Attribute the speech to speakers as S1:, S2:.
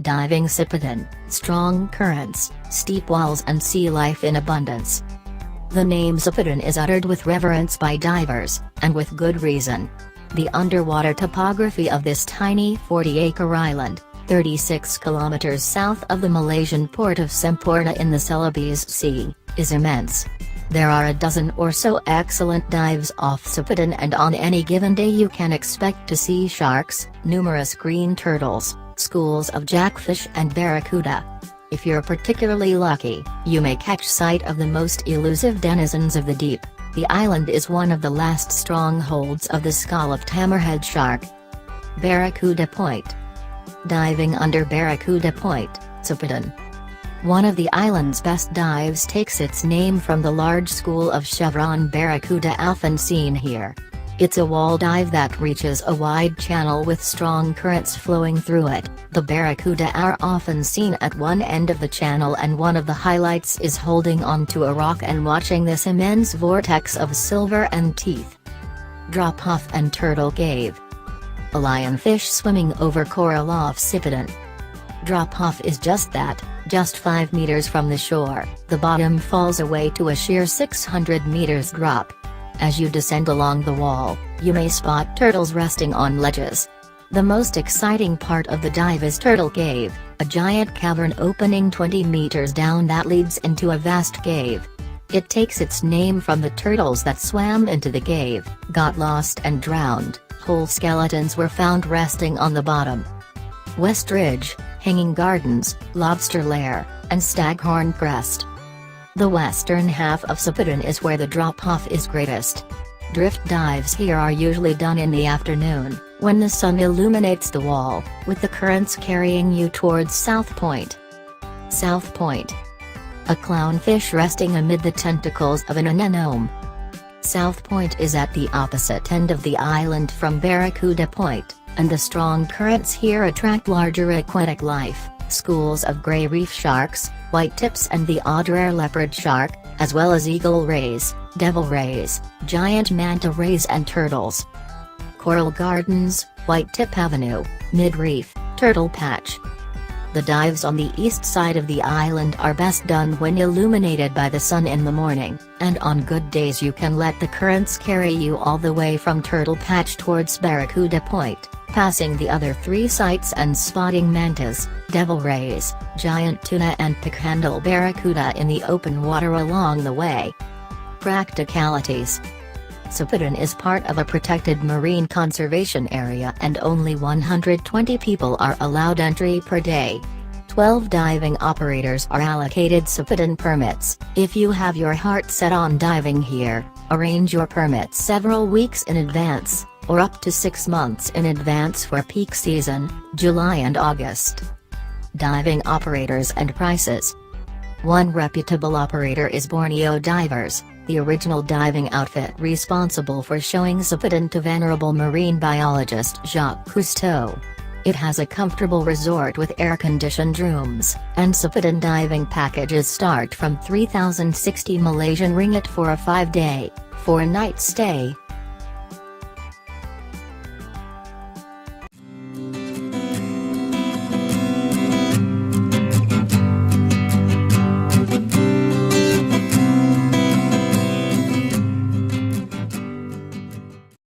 S1: Diving Sipadan, strong currents, steep walls and sea life in abundance. The name Sipadan is uttered with reverence by divers, and with good reason. The underwater topography of this tiny 40-acre island, 36 kilometers south of the Malaysian port of Semporna in the Celebes Sea, is immense. There are a dozen or so excellent dives off Sipadan, and on any given day you can expect to see sharks, numerous green turtles, schools of jackfish and barracuda. If you're particularly lucky, you may catch sight of the most elusive denizens of the deep. The island is one of the last strongholds of the scalloped hammerhead shark. Barracuda Point. Diving under Barracuda Point, Sipadan. One of the island's best dives takes its name from the large school of chevron barracuda often seen here. It's a wall dive that reaches a wide channel with strong currents flowing through it. The barracuda are often seen at one end of the channel, and one of the highlights is holding onto a rock and watching this immense vortex of silver and teeth. Drop-off and Turtle Cave. A lionfish swimming over coral off Sipadan. Drop-off is just that, just 5 meters from the shore. The bottom falls away to a sheer 600 meters drop. As you descend along the wall, you may spot turtles resting on ledges. The most exciting part of the dive is Turtle Cave, a giant cavern opening 20 meters down that leads into a vast cave. It takes its name from the turtles that swam into the cave, got lost and drowned. Whole skeletons were found resting on the bottom. West Ridge, Hanging Gardens, Lobster Lair, and Staghorn Crest. The western half of Sipadan is where the drop-off is greatest. Drift dives here are usually done in the afternoon, when the sun illuminates the wall, with the currents carrying you towards South Point. South Point. A clownfish resting amid the tentacles of an anemone. South Point is at the opposite end of the island from Barracuda Point, and the strong currents here attract larger aquatic life. Schools of gray reef sharks, white tips and the odd rare leopard shark, as well as eagle rays, devil rays, giant manta rays and turtles. Coral Gardens, White Tip Avenue, Mid-Reef, Turtle Patch. The dives on the east side of the island are best done when illuminated by the sun in the morning, and on good days you can let the currents carry you all the way from Turtle Patch towards Barracuda Point, passing the other 3 sites and spotting mantas, devil rays, giant tuna and pickhandle barracuda in the open water along the way. Practicalities. Sipadan is part of a protected marine conservation area and only 120 people are allowed entry per day. 12 diving operators are allocated Sipadan permits. If you have your heart set on diving here, arrange your permit several weeks in advance, or up to 6 months in advance for peak season, July and August. Diving operators and prices. One reputable operator is Borneo Divers, the original diving outfit responsible for showing Sipadan to venerable marine biologist Jacques Cousteau. It has a comfortable resort with air-conditioned rooms, and Sipadan diving packages start from 3,060 Malaysian ringgit for a 5-day, 4-night stay,